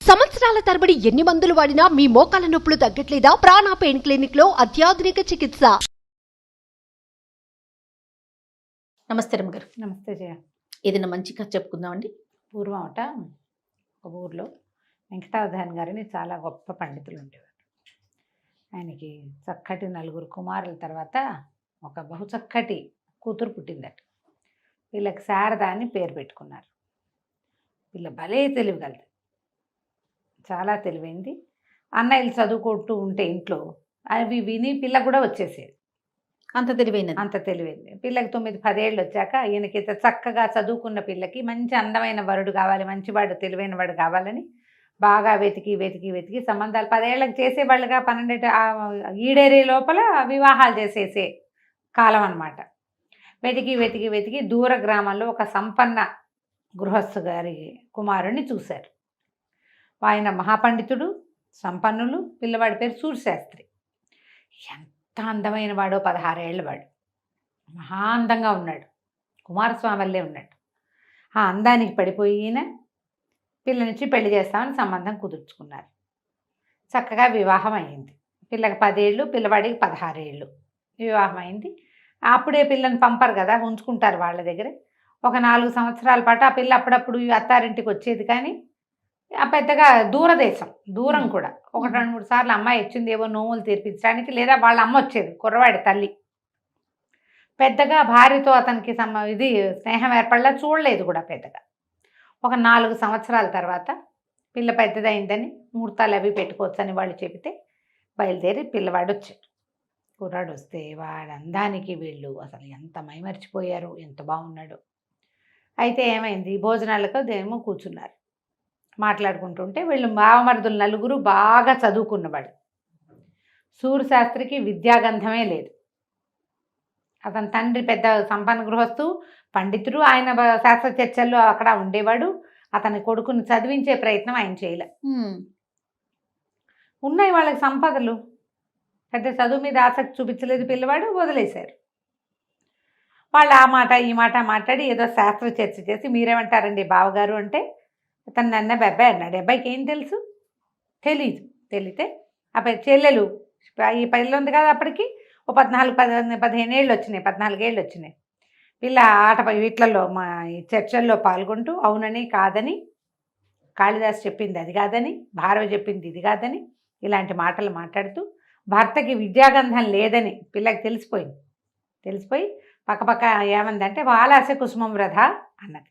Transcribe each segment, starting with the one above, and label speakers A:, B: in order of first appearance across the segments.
A: సంవత్సరాల తరబడి ఎన్ని మందులు వాడినా మీ మోకాల నొప్పులు తగ్గట్లేదా? ప్రాణ పెయిన్ క్లినిక్ లో అత్యాధునిక చికిత్స.
B: నమస్తే రమ్మగారు.
C: నమస్తే జయ.
B: ఏదైనా మంచి కథ చెప్పుకుందామండి.
C: పూర్వం ఒక ఊర్లో వెంకటావధాన్ గారిని చాలా గొప్ప పండితులు ఉండేవారు. ఆయనకి చక్కటి 4 కుమారుల తర్వాత ఒక బహు చక్కటి కూతురు పుట్టిందట. వీళ్ళకి శారద అని పేరు పెట్టుకున్నారు. వీళ్ళ భలే తెలివిగలది, చాలా తెలివైంది. అన్నయ్యలు చదువుకుంటూ ఉంటే ఇంట్లో అవి విని పిల్ల కూడా వచ్చేసేది.
B: అంత
C: తెలివైంది. పిల్లకి 9-10 ఏళ్ళు వచ్చాక ఈయనకి చక్కగా చదువుకున్న పిల్లకి మంచి అందమైన వరుడు కావాలి, మంచివాడు తెలివైన వాడు కావాలని బాగా వెతికి సంబంధాలు 10 ఏళ్ళకి చేసేవాళ్ళుగా 12 ఈడేరే లోపల వివాహాలు చేసేసే కాలం అన్నమాట. వెతికి దూర గ్రామంలో ఒక సంపన్న గృహస్థు గారి కుమారుణ్ణి చూశారు. ఆయన మహాపండితుడు, సంపన్నులు. పిల్లవాడి పేరు సూర్యశాస్త్రి. ఎంత అందమైన వాడో, 16 ఏళ్ళ వాడు. మహా అందంగా ఉన్నాడు, కుమారస్వామి వల్లే ఉన్నాడు. ఆ అందానికి పడిపోయి ఈయన పిల్లనిచ్చి పెళ్లి చేస్తామని సంబంధం కుదుర్చుకున్నారు. చక్కగా వివాహం అయింది. పిల్లకి 10 ఏళ్ళు, పిల్లవాడికి 16 ఏళ్ళు. వివాహం అయింది. అప్పుడే పిల్లని పంపరు కదా, ఉంచుకుంటారు వాళ్ళ దగ్గరే. ఒక 4 సంవత్సరాల పాటు ఆ పిల్ల అప్పుడప్పుడు అత్తారింటికి వచ్చేది. కానీ ఆ పెద్దగా దూరం కూడా 1-2-3 సార్లు అమ్మాయి వచ్చింది ఏవో నోములు తీర్పించడానికి, లేదా వాళ్ళ అమ్మ వచ్చేది, కుర్రవాడి తల్లి. పెద్దగా భార్యతో అతనికి స్నేహం ఏర్పడలా, చూడలేదు కూడా పెద్దగా. ఒక 4 సంవత్సరాల తర్వాత పిల్ల పెద్దదైందని ముహూర్తాలు అవి పెట్టుకోవచ్చని వాళ్ళు చెబితే బయలుదేరి పిల్లవాడు వచ్చాడు. కుర్రాడు వస్తే వాడు అందానికి వీళ్ళు అసలు ఎంత మైమర్చిపోయారు, ఎంత బాగున్నాడు. అయితే ఏమైంది, భోజనాలకు దేమో కూర్చున్నారు, మాట్లాడుకుంటుంటే వీళ్ళు బావమరుదులు 4 బాగా చదువుకున్నవాడు. సూర్యశాస్త్రికి విద్యాగంధమే లేదు. అతని తండ్రి పెద్ద సంపన్న గృహస్థు, పండితుడు. ఆయన శాస్త్ర చర్చల్లో అక్కడ ఉండేవాడు. అతని కొడుకుని చదివించే ప్రయత్నం ఆయన చేయలే. ఉన్నాయి వాళ్ళకి సంపదలు, పెద్ద చదువు మీద ఆసక్తి చూపించలేదు పిల్లవాడు, వదిలేశారు. వాళ్ళు ఆ మాట ఈ మాట మాట్లాడి ఏదో శాస్త్ర చర్చ చేసి, మీరేమంటారండి బావగారు అంటే, అతను నన్న అబ్బాయి అన్నాడు. అబ్బాయికి ఏం తెలుసు? తెలియతే ఆ చెల్లెలు ఈ పిల్ల ఉంది కదా, అప్పటికి ఓ 14-15 ఏళ్ళు వచ్చినాయి, 14 ఏళ్ళు వచ్చినాయి. పిల్ల వీటిలలో మా ఈ చర్చల్లో పాల్గొంటూ అవునని కాదని, కాళిదాసు చెప్పింది అది కాదని, భారవి చెప్పింది ఇది కాదని, ఇలాంటి మాటలు మాట్లాడుతూ భర్తకి విద్యాగంధం లేదని పిల్లకి తెలిసిపోయి పక్కపక్క ఏమందంటే, పాలాస కుసుమం వృధ అన్నది.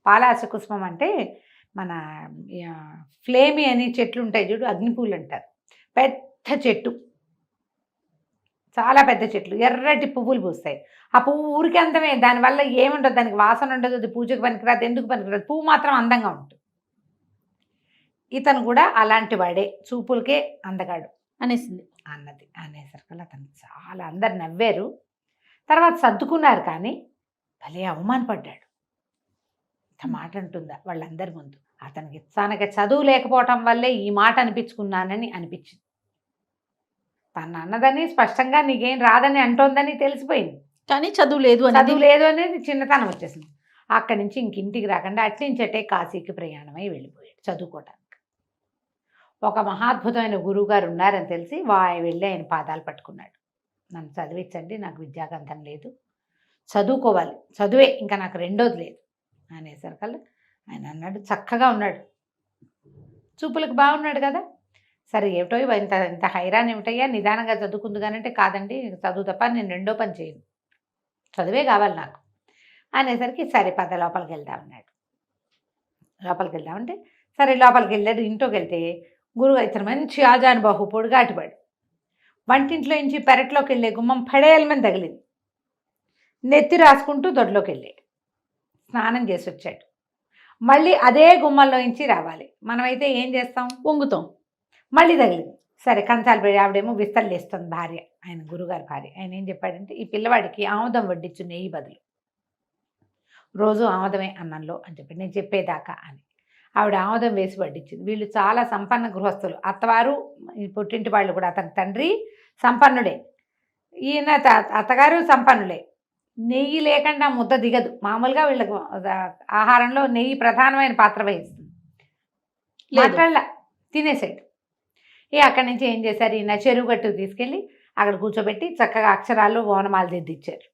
C: పాలాస కుసుమం అంటే మన ఫ్లేమి అని చెట్లు ఉంటాయి చూడు, అగ్నిపూలు అంటారు. పెద్ద చెట్టు, చాలా పెద్ద చెట్లు, ఎర్రటి పువ్వులు పూస్తాయి. ఆ పువ్వు ఊరికి అందమే, దానివల్ల ఏముండదు, దానికి వాసన ఉండదు, అది పూజకు పనికిరాదు, ఎందుకు పనికిరాదు, పువ్వు మాత్రం అందంగా ఉంటుంది. ఇతను కూడా అలాంటి వాడే, చూపులకే అందగాడు అనేసరికి అతను చాలా అందరు నవ్వారు. తర్వాత సర్దుకున్నారు. కానీ భలే అవమానపడ్డాడు. ఇంత మాట అంటుందా వాళ్ళందరి ముందు. అతనికి తనకి చదువు లేకపోవటం వల్లే ఈ మాట అనిపించుకున్నానని అనిపించింది. తను అన్నదని స్పష్టంగా నీకేం రాదని అంటోందని తెలిసిపోయింది.
B: కానీ చదువు లేదు
C: అనేది చిన్నతనం వచ్చేసింది. అక్కడి నుంచి ఇంటికి రాకుండా అట్నుంచటే కాశీకి ప్రయాణమై వెళ్ళిపోయాడు చదువుకోవటానికి. ఒక మహాద్భుతమైన గురువుగారు ఉన్నారని తెలిసి వెళ్ళి ఆయన పాదాలు పట్టుకున్నాడు. నన్ను చదివించండి, నాకు విద్యాగంధం లేదు, చదువుకోవాలి, చదువే ఇంకా నాకు రెండోది లేదు అనేసరికల్లా ఆయన అన్నాడు, చక్కగా ఉన్నాడు, చూపులకు బాగున్నాడు కదా, సరే ఏమిటో ఇంత హైరాన్ ఏమిటయ్యా, నిదానంగా చదువుకుంది కానంటే, కాదండి చదువు తప్ప నేను రెండో పని చేయను, చదువే కావాలి నాకు అనేసరికి సరే పద లోపలికి వెళ్దామన్నాడు. లోపలికి వెళ్దామంటే సరే లోపలికి వెళ్ళాడు. ఇంట్లోకి వెళ్తే గురువు ఇతను మంచి ఆజానుబాహు, పొడుగాటివాడు. వంటింట్లో నుంచి పెరట్లోకి వెళ్ళే గుమ్మం పడేయాలని తగిలింది. నెత్తి రాసుకుంటూ దొడ్లోకి వెళ్ళాడు, స్నానం చేసి వచ్చాడు. మళ్ళీ అదే గుమ్మంలో నుంచి రావాలి. మనమైతే ఏం చేస్తాం,
B: వంగుతాం.
C: మళ్ళీ తగిలింది. సరే కంచాలు పెట్టి ఆవిడేమో విస్తలు వేస్తుంది భార్య, ఆయన గురుగారి భార్య. ఆయన ఏం చెప్పాడంటే, ఈ పిల్లవాడికి ఆముదం వడ్డించు నెయ్యి బదులు, రోజు ఆముదమే అన్నంలో అని చెప్పి నేను చెప్పేదాకా అని. ఆవిడ ఆముదం వేసి వడ్డించింది. వీళ్ళు చాలా సంపన్న గృహస్థులు, అత్తవారు పుట్టింటి వాళ్ళు కూడా. అతని తండ్రి సంపన్నుడే, ఈయన అత్తగారు సంపన్నులే. నెయ్యి లేకుండా ముద్ద దిగదు. మామూలుగా వీళ్ళకు ఆహారంలో నెయ్యి ప్రధానమైన పాత్ర వహిస్తుంది. తినేసాడు. అక్కడి నుంచి ఏం చేశారు, ఈయన చెరువు గట్టుకు తీసుకెళ్ళి అక్కడ కూర్చోబెట్టి చక్కగా అక్షరాలు ఓనమాలు దిద్దిచ్చారు.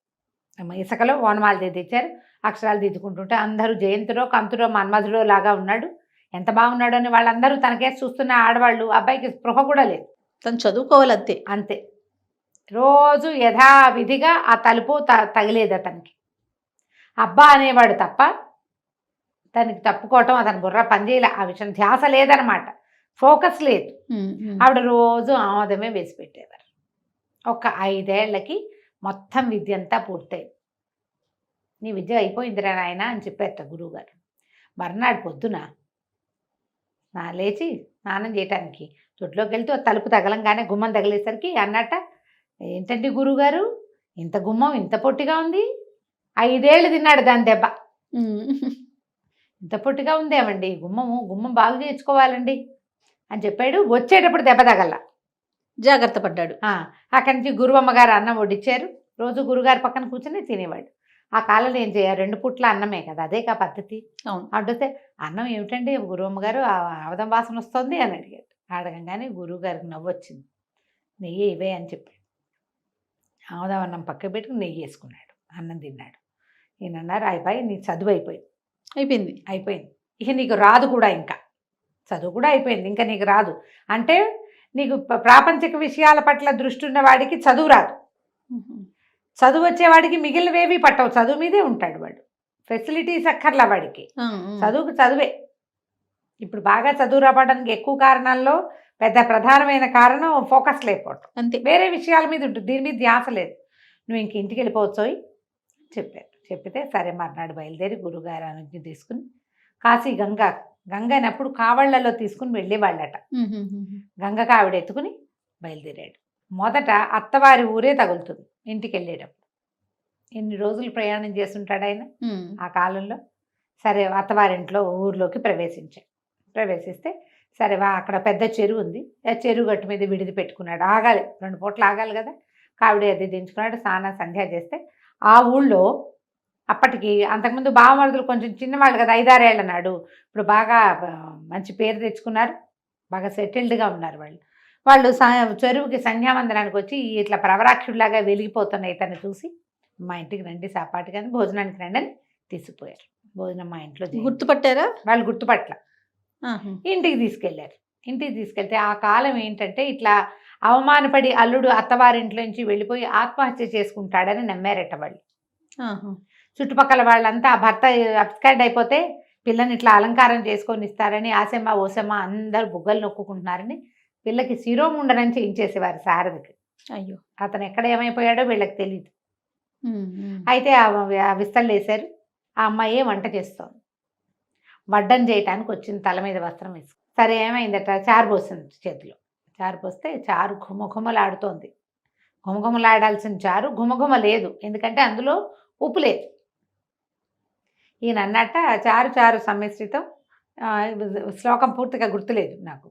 C: ఇసుకలో ఓనమాలు దిద్దిచ్చారు. అక్షరాలు దిద్దుకుంటుంటే అందరూ జయంతుడో కంతుడో మన్మధుడో లాగా ఉన్నాడు. ఎంత బాగున్నాడు అని వాళ్ళందరూ తనకేసి చూస్తున్న ఆడవాళ్ళు. అబ్బాయికి స్పృహ కూడా లేదు,
B: తను చదువుకోవాలి అంతే.
C: అంతే. రోజు యథావిధిగా ఆ తలుపు తగిలేదు అతనికి. అబ్బా అనేవాడు తప్ప తనకి తప్పుకోవటం అతని బుర్ర పనిచేయలే. ఆ విషయం ధ్యాస లేదనమాట, ఫోకస్ లేదు. ఆవిడ రోజు ఆమోదమే వేసి పెట్టేవారు. ఒక 5 ఏళ్లకి మొత్తం విద్య అంతా పూర్తయింది. నీ విద్య అయిపోయిందిరా నాయన అని చెప్పారట గురువుగారు. మర్నాడు పొద్దున లేచి స్నానం చేయటానికి తొట్లోకి వెళ్తూ తలుపు తగలంగానే గుమ్మం తగిలేసరికి అన్నట్ట, ఏంటంటే గురువుగారు ఇంత గుమ్మం ఇంత పొట్టిగా ఉంది, 5 ఏళ్ళు తిన్నాడు దాని దెబ్బ. ఇంత పొట్టిగా ఉందేమండి గుమ్మం బాగు చేయించుకోవాలండి అని చెప్పాడు. వచ్చేటప్పుడు దెబ్బ తగల,
B: జాగ్రత్త పడ్డాడు.
C: అక్కడి నుంచి గురువమ్మగారు అన్నం వడ్డించారు. రోజు గురుగారి పక్కన కూర్చొని తినేవాడు. ఆ కాలంలో ఏం చేయాలి, 2 పూట్ల అన్నమే కదా, అదే కా పద్ధతి. అడిగితే అన్నం ఏమిటండి గురువమ్మగారు ఆవదం వాసన వస్తుంది అని అడిగాడు. అడగంగానే గురువుగారికి నవ్వు వచ్చింది. నెయ్యి ఇవే అని చెప్పాడు. ఆవదం అన్నం పక్క పెట్టుకుని నెయ్యి వేసుకున్నాడు, అన్నం తిన్నాడు. ఈయన అన్నారు, అయిపోయి నీ చదువు అయిపోయింది. ఇక నీకు రాదు కూడా, ఇంకా చదువు కూడా అయిపోయింది, ఇంకా నీకు రాదు. అంటే నీకు ప్రాపంచిక విషయాల పట్ల దృష్టి ఉన్న వాడికి చదువు రాదు. చదువు వచ్చేవాడికి మిగిలినవేవి పట్టవు, చదువు మీదే ఉంటాడు వాడు. ఫెసిలిటీస్ అక్కర్లా వాడికి, చదువుకు చదువే. ఇప్పుడు బాగా చదువు రావడానికి ఎక్కువ కారణాల్లో పెద్ద ప్రధానమైన కారణం ఫోకస్ లేకపోవటం, అంతే. వేరే విషయాల మీద ఉంటుంది, దీని మీద ధ్యాస లేదు. నువ్వు ఇంక ఇంటికి వెళ్ళిపోవచ్చోయ్ చెప్పారు. చెప్పితే సరే మర్నాడు బయలుదేరి గురుగారు అనుజ్ఞ తీసుకుని కాశీ గంగనప్పుడు కావళ్లలో తీసుకుని వెళ్ళేవాళ్ళట. గంగకు ఆవిడ ఎత్తుకుని బయలుదేరాడు. మొదట అత్తవారి ఊరే తగులుతుంది ఇంటికి వెళ్ళేటప్పుడు. ఎన్ని రోజులు ప్రయాణం చేస్తుంటాడు ఆయన ఆ కాలంలో. సరే అత్తవారింట్లో ఊర్లోకి ప్రవేశిస్తే సరే అక్కడ పెద్ద చెరువు ఉంది. ఆ చెరువు గట్టు మీద విడిది పెట్టుకున్నాడు. ఆగాలి, 2 పూటలు ఆగాలి కదా. కావిడి అది దించుకున్నాడు. స్నానం సంధ్య చేస్తే ఆ ఊళ్ళో అప్పటికి అంతకుముందు బావమరుదులు కొంచెం చిన్నవాళ్ళు కదా, 5-6 ఏళ్ల నాడు. ఇప్పుడు బాగా మంచి పేరు తెచ్చుకున్నారు, బాగా సెటిల్డ్గా ఉన్నారు వాళ్ళు. చెరువుకి సంధ్యావందనానికి వచ్చి ఇట్లా ప్రవరాక్షుడిలాగా వెలిగిపోతున్న ఇతన్ని చూసి మా ఇంటికి రండి సాపాటి కానీ భోజనానికి రండి అని తీసుకుపోయారు. భోజనం మా ఇంట్లో
B: గుర్తుపట్టారా
C: వాళ్ళు? గుర్తుపట్ల. ఇంటికి తీసుకెళ్తే ఆ కాలం ఏంటంటే ఇట్లా అవమానపడి అల్లుడు అత్తవారింట్లో నుంచి వెళ్ళిపోయి ఆత్మహత్య చేసుకుంటాడని నమ్మారట వాళ్ళు. చుట్టుపక్కల వాళ్ళంతా ఆ భర్త అప్స్కాండ్ అయిపోతే పిల్లని ఇట్లా అలంకారం చేసుకొని ఇస్తారని ఆసెమ్మ ఓసెమ్మ అందరూ బుగ్గలు నొక్కుకుంటున్నారని పిల్లకి శిరోముండనం చేయించేసేవారు శారదకి.
B: అయ్యో,
C: అతను ఎక్కడ ఏమైపోయాడో వీళ్ళకి తెలియదు. అయితే ఆ విస్తళ్ళు వేశారు. ఆ అమ్మాయి వంట చేస్తోంది, వడ్డం చేయటానికి వచ్చింది, తల మీద వస్త్రం వేసి. సరే ఏమైందట, చారు పోసింది చేతిలో. చారు పోస్తే చారు ఘుమఘుమలాడుతోంది. ఘుమఘుమలాడాల్సిన చారు ఘుమఘుమ లేదు, ఎందుకంటే అందులో ఉప్పు లేదు. ఈయన అన్నట్ట చారు సమ్మిశ్రితం, శ్లోకం పూర్తిగా గుర్తులేదు నాకు,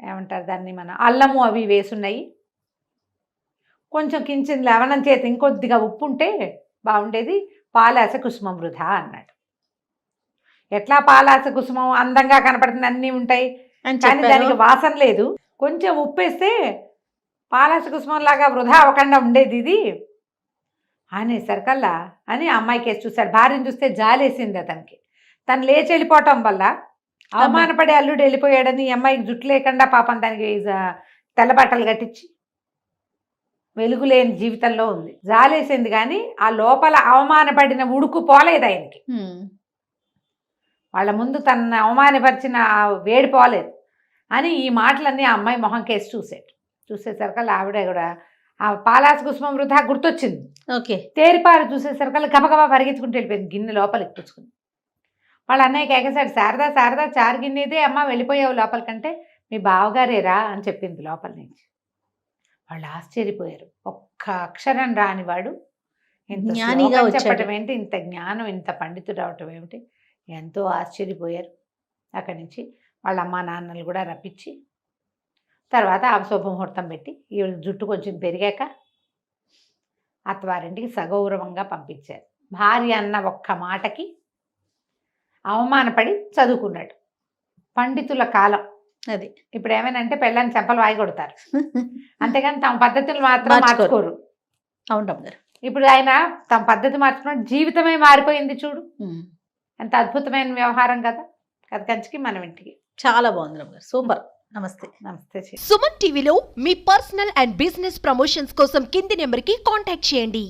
C: ఏమంటారు దాన్ని, మన అల్లము అవి వేసున్నాయి, కొంచెం కించిన లవణం చేతి ఇంకొద్దిగా ఉప్పు ఉంటే బాగుండేది, పాలాస కుసుమం వృధా అన్నాడు. ఎట్లా పాలాస కుసుమం అందంగా కనపడుతుంది, అన్నీ ఉంటాయి కానీ దానికి వాసన లేదు, కొంచెం ఉప్పు వేస్తే పాలాస కుసుమం లాగా వృధా అవ్వకుండా ఉండేది ఇది అనేసరికల్లా అని అమ్మాయికి వేసి చూశాడు. భార్యను చూస్తే జాలేసింది అతనికి. తను లేచి వెళ్ళిపోవటం వల్ల అవమానపడి అల్లుడు వెళ్ళిపోయాడని అమ్మాయికి జుట్టు లేకుండా పాపం దానికి తెల్ల బట్టలు కట్టించి వెలుగులేని జీవితంలో ఉంది. జాలేసింది కానీ ఆ లోపల అవమానపడిన ఉడుకు పోలేదు ఆయనకి. వాళ్ళ ముందు తనను అవమానపరిచిన వేడి పోలేదు అని ఈ మాటలన్నీ ఆ అమ్మాయి మొహం కేసి చూసేసరికల్లా ఆవిడ కూడా ఆ పాలాస కుసుమం వృధా గుర్తొచ్చింది.
B: ఓకే,
C: తేరిపారు చూసేసరికల్లా గబగబా పరిగెత్తుకుంటూ వెళ్ళిపోయింది, గిన్నె లోపలికి పుచ్చుకుంది. వాళ్ళ అన్నయ్యకి ఎగసాడు, శారదా చారు గిన్నెదే అమ్మ, వెళ్ళిపోయావు లోపలికంటే మీ బావగారేరా అని చెప్పింది లోపల నుంచి. వాళ్ళు ఆశ్చర్యపోయారు. ఒక్క అక్షరం రానివాడు ఇంత జ్ఞానిగా చెప్పటం ఏంటి, ఇంత జ్ఞానం, ఇంత పండితుడు అవటం ఏమిటి, ఎంతో ఆశ్చర్యపోయారు. అక్కడి నుంచి వాళ్ళ అమ్మా నాన్నలు కూడా రప్పించి తర్వాత శుభముహూర్తం పెట్టి ఈ జుట్టు కొంచెం పెరిగాక అత్తవారింటికి సగౌరవంగా పంపించారు. భార్య అన్న ఒక్క మాటకి అవమానపడి చదువుకున్నాడు. పండితుల కాలం.
B: అది
C: ఇప్పుడు ఏమైనా పెళ్ళాన్ని చెంపలు వాయి కొడతారు, అంతేగాని తమ పద్ధతులు మాత్రం
B: మార్చుకోరు.
C: మార్చుకోరు.
B: అవును రమ్మగారు.
C: ఇప్పుడు ఆయన తమ పద్ధతి మార్చుకున్న జీవితమే మారిపోయింది చూడు, ఎంత అద్భుతమైన వ్యవహారం కదా. కథ కంచికి మనం ఇంటికి.
B: చాలా బాగుంది రమ్మగారు, సూపర్. నమస్తే.
C: నమస్తే.
A: సుమన్ టీవీలో మీ పర్సనల్ అండ్ బిజినెస్ ప్రమోషన్స్ కోసం కింది నెంబర్కి కాంటాక్ట్ చేయండి.